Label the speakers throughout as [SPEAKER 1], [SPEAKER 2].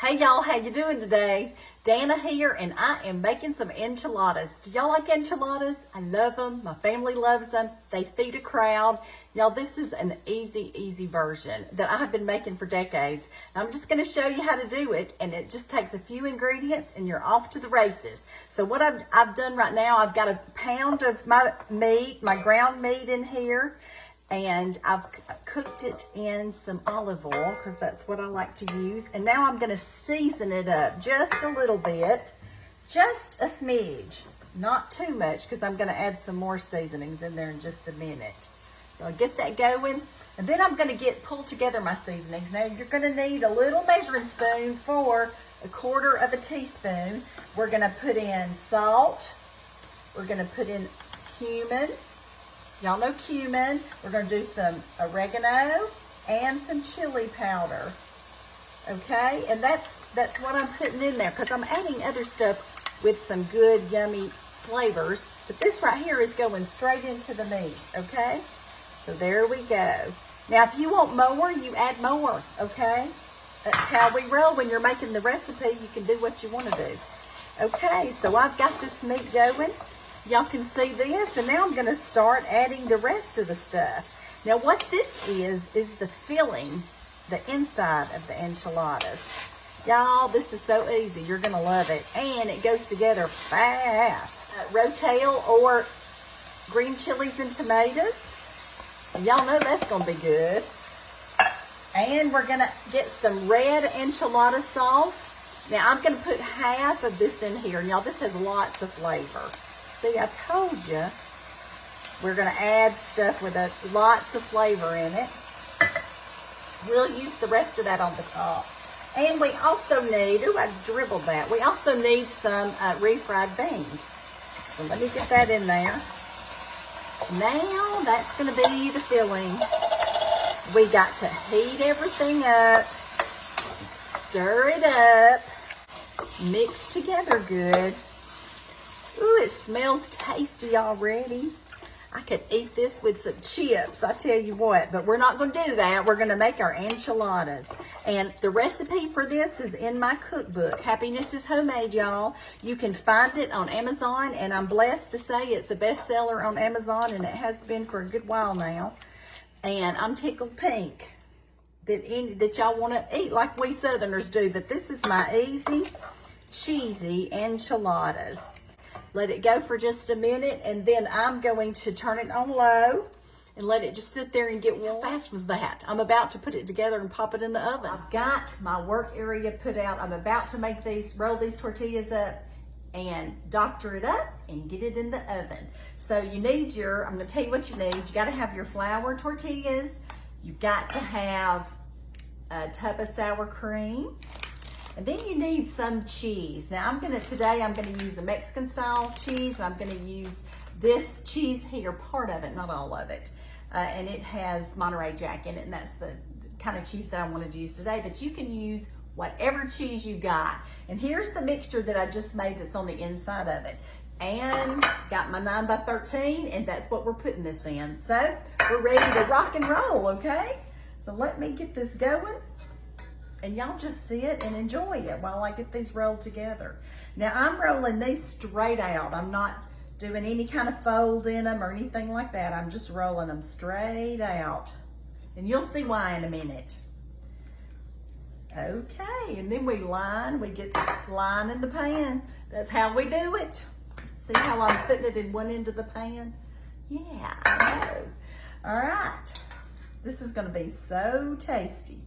[SPEAKER 1] Hey y'all, how you doing today? Dana here, and I am making some enchiladas. Do y'all like enchiladas? I love them. My family loves them. They feed a crowd. Y'all, this is an easy version that I have been making for decades. I'm just going to show you how to do it, and it just takes a few ingredients, and you're off to the races. So what I've done right now, I've got a pound of my meat, my ground meat in here. And I've cooked it in some olive oil because that's what I like to use. And now I'm going to season it up just a little bit, just a smidge, not too much, because I'm going to add some more seasonings in there in just a minute. So I'll get that going, and then I'm going to pull together my seasonings. Now you're going to need a little measuring spoon for 1/4 teaspoon. We're going to put in salt. We're going to put in cumin. Y'all know cumin. We're going to do some oregano and some chili powder. Okay, and that's what I'm putting in there because I'm adding other stuff with some good, yummy flavors. But this right here is going straight into the meat, okay? So there we go. Now, if you want more, you add more, okay? That's how we roll. When you're making the recipe, you can do what you want to do. Okay, so I've got this meat going. Y'all can see this, and now I'm going to start adding the rest of the stuff. Now what this is the filling, the inside of the enchiladas. Y'all, this is so easy. You're going to love it, and it goes together fast. Rotel or green chilies and tomatoes. Y'all know that's going to be good. And we're going to get some red enchilada sauce. Now I'm going to put half of this in here. Y'all, this has lots of flavor. See, I told you, we're going to add stuff with lots of flavor in it. We'll use the rest of that on the top. And we also need, I dribbled that. We also need some refried beans. So let me get that in there. Now, that's going to be the filling. We got to heat everything up, stir it up, mix together good. Ooh, it smells tasty already. I could eat this with some chips, I tell you what, but we're not going to do that. We're going to make our enchiladas. And the recipe for this is in my cookbook. Happiness is Homemade, y'all. You can find it on Amazon, and I'm blessed to say it's a bestseller on Amazon, and it has been for a good while now. And I'm tickled pink that y'all want to eat like we Southerners do, but this is my easy, cheesy enchiladas. Let it go for just a minute, and then I'm going to turn it on low and let it just sit there and get warm. How fast was that? I'm about to put it together and pop it in the oven. I've got my work area put out. I'm about to make roll these tortillas up and doctor it up and get it in the oven. So you need I'm gonna tell you what you need. You gotta have your flour tortillas. You've got to have a tub of sour cream. And then you need some cheese. Now today I'm gonna use a Mexican style cheese, and I'm gonna use this cheese here, part of it, not all of it. And it has Monterey Jack in it, and that's the kind of cheese that I wanted to use today, but you can use whatever cheese you got. And here's the mixture that I just made that's on the inside of it. And got my 9x13, and that's what we're putting this in. So we're ready to rock and roll, okay? So let me get this going. And y'all just sit and enjoy it while I get these rolled together. Now I'm rolling these straight out. I'm not doing any kind of fold in them or anything like that. I'm just rolling them straight out. And you'll see why in a minute. Okay, and then we get this line in the pan. That's how we do it. See how I'm putting it in one end of the pan? Yeah, I know. All right, this is gonna be so tasty.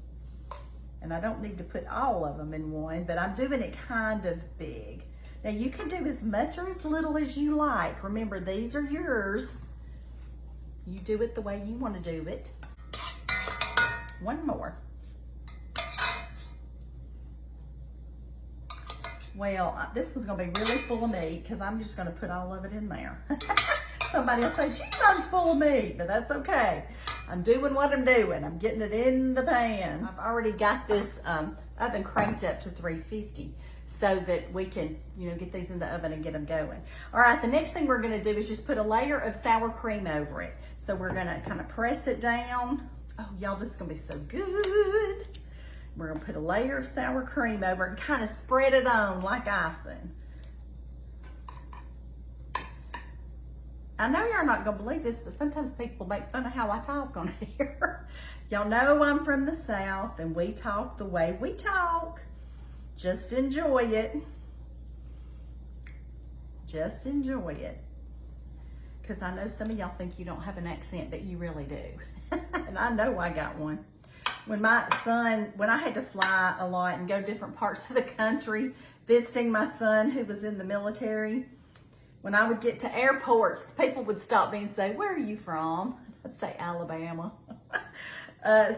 [SPEAKER 1] And I don't need to put all of them in one, but I'm doing it kind of big. Now you can do as much or as little as you like. Remember, these are yours. You do it the way you want to do it. One more. Well, this one's gonna be really full of meat because I'm just gonna put all of it in there. Somebody will say, "She runs full of meat," but that's okay. I'm doing what I'm doing. I'm getting it in the pan. I've already got this oven cranked up to 350 so that we can, get these in the oven and get them going. All right, the next thing we're gonna do is just put a layer of sour cream over it. So we're gonna kind of press it down. Oh, y'all, this is gonna be so good. We're gonna put a layer of sour cream over it and kind of spread it on like icing. I know y'all not gonna believe this, but sometimes people make fun of how I talk on here. Y'all know I'm from the South and we talk the way we talk. Just enjoy it. Just enjoy it. Because I know some of y'all think you don't have an accent, but you really do. And I know I got one. When I had to fly a lot and go different parts of the country, visiting my son who was in the military, when I would get to airports, people would stop me and say, "Where are you from?" I'd say, "Alabama."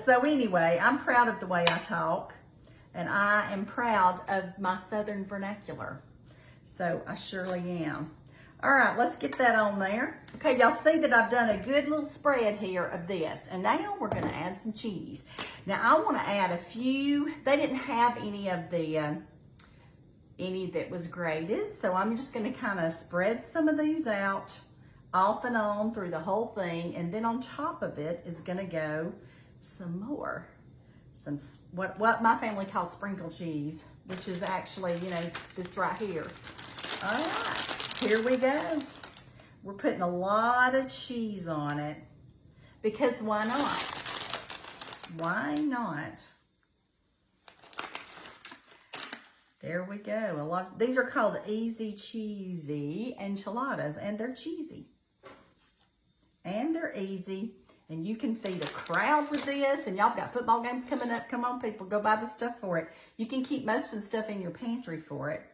[SPEAKER 1] So anyway, I'm proud of the way I talk, and I am proud of my Southern vernacular. So I surely am. All right, let's get that on there. Okay, y'all see that I've done a good little spread here of this. And now we're gonna add some cheese. Now I wanna add a few. They didn't have any of the, any that was grated. So I'm just gonna kind of spread some of these out off and on through the whole thing. And then on top of it is gonna go some more. Some, what my family calls sprinkle cheese, which is actually, you know, this right here. All right. Here we go. We're putting a lot of cheese on it because why not? Why not? There we go. These are called Easy Cheesy Enchiladas, and they're cheesy. And they're easy. And you can feed a crowd with this. And y'all got football games coming up. Come on, people, go buy the stuff for it. You can keep most of the stuff in your pantry for it.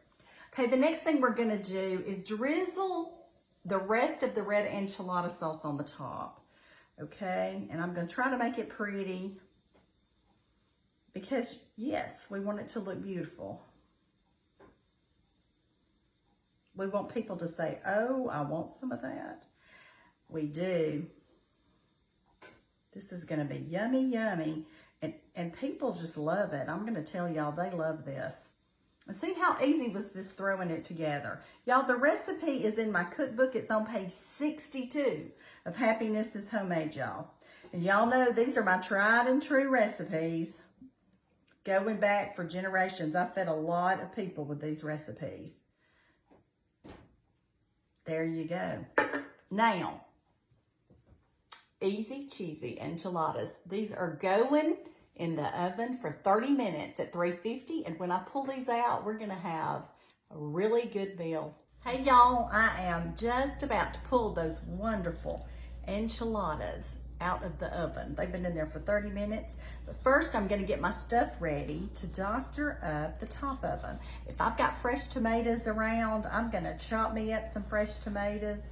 [SPEAKER 1] Okay, the next thing we're gonna do is drizzle the rest of the red enchilada sauce on the top, okay? And I'm gonna try to make it pretty because, yes, we want it to look beautiful. We want people to say, "Oh, I want some of that." We do. This is gonna be yummy, yummy. And people just love it. I'm gonna tell y'all, they love this. And see how easy was this throwing it together. Y'all, the recipe is in my cookbook. It's on page 62 of Happiness is Homemade, y'all. And y'all know these are my tried and true recipes going back for generations. I fed a lot of people with these recipes. There you go. Now, easy cheesy enchiladas. These are going in the oven for 30 minutes at 350. And when I pull these out, we're gonna have a really good meal. Hey y'all, I am just about to pull those wonderful enchiladas out of the oven. They've been in there for 30 minutes. But first I'm gonna get my stuff ready to doctor up the top of them. If I've got fresh tomatoes around, I'm gonna chop me up some fresh tomatoes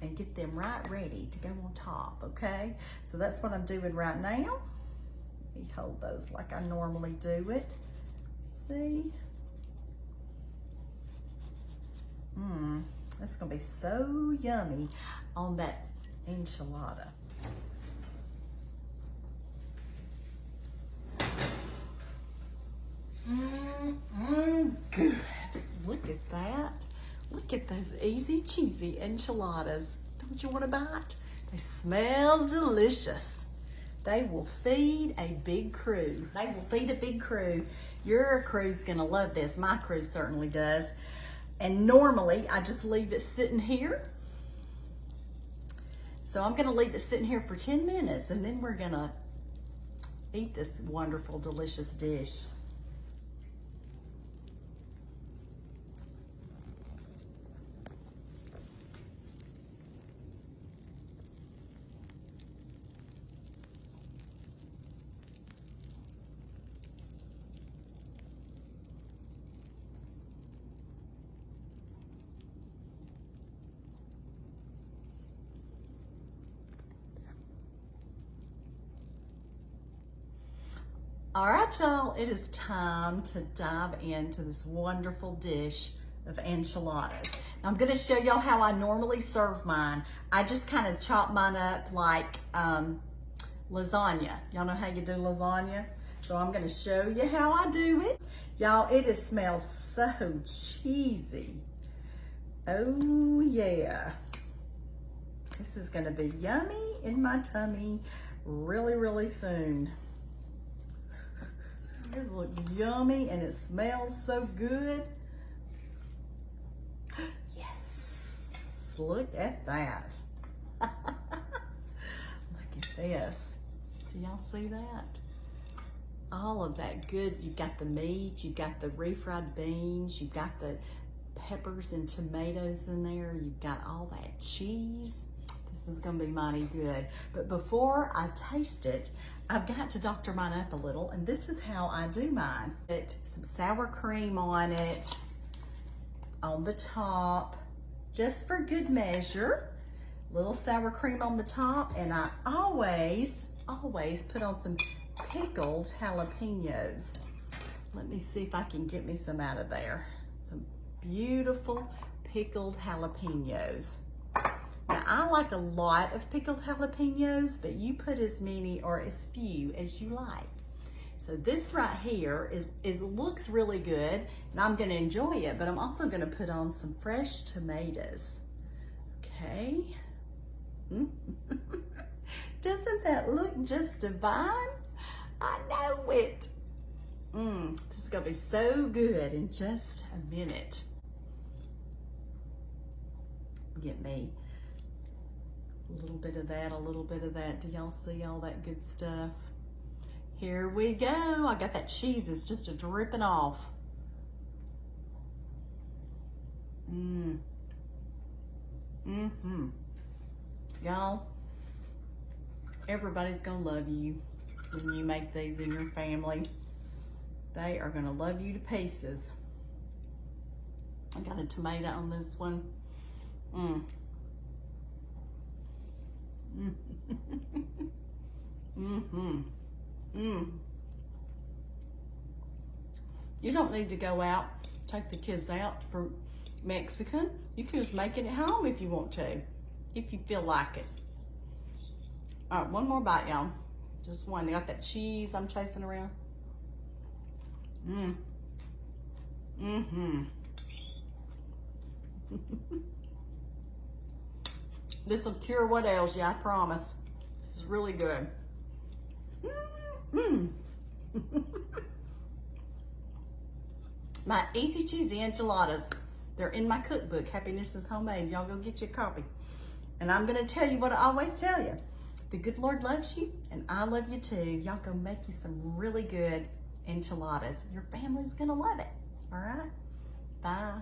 [SPEAKER 1] and get them right ready to go on top, okay? So that's what I'm doing right now. Let me hold those like I normally do it. See? That's gonna be so yummy on that enchilada. Good. Look at that. Look at those easy cheesy enchiladas. Don't you want to bite? They smell delicious. They will feed a big crew. They will feed a big crew. Your crew's gonna love this. My crew certainly does. And normally I just leave it sitting here. So I'm gonna leave it sitting here for 10 minutes and then we're gonna eat this wonderful, delicious dish. All right, y'all, it is time to dive into this wonderful dish of enchiladas. Now, I'm gonna show y'all how I normally serve mine. I just kind of chop mine up like lasagna. Y'all know how you do lasagna? So I'm gonna show you how I do it. Y'all, it just smells so cheesy. Oh yeah. This is gonna be yummy in my tummy really, really soon. This looks yummy and it smells so good. Yes, look at that. Look at this. Do y'all see that? All of that good. You've got the meat, you've got the refried beans, you've got the peppers and tomatoes in there, you've got all that cheese. This is gonna be mighty good. But before I taste it, I've got to doctor mine up a little, and this is how I do mine. Put some sour cream on it, on the top, just for good measure. Little sour cream on the top, and I always put on some pickled jalapenos. Let me see if I can get me some out of there. Some beautiful pickled jalapenos. Now, I like a lot of pickled jalapenos, but you put as many or as few as you like. So this right here looks really good, and I'm gonna enjoy it, but I'm also gonna put on some fresh tomatoes. Okay. Doesn't that look just divine? I know it. This is gonna be so good in just a minute. Get me a little bit of that, a little bit of that. Do y'all see all that good stuff? Here we go. I got that cheese, it's just a dripping off. Y'all, everybody's gonna love you when you make these in your family. They are gonna love you to pieces. I got a tomato on this one. You don't need to go out, take the kids out for Mexican. You can just make it at home if you want to, if you feel like it. All right, one more bite, y'all. Just one. They got that cheese I'm chasing around. This will cure what ails you, I promise. This is really good. My easy cheesy enchiladas. They're in my cookbook, Happiness is Homemade. Y'all go get your copy. And I'm gonna tell you what I always tell you. The good Lord loves you, and I love you too. Y'all go make you some really good enchiladas. Your family's gonna love it, all right? Bye.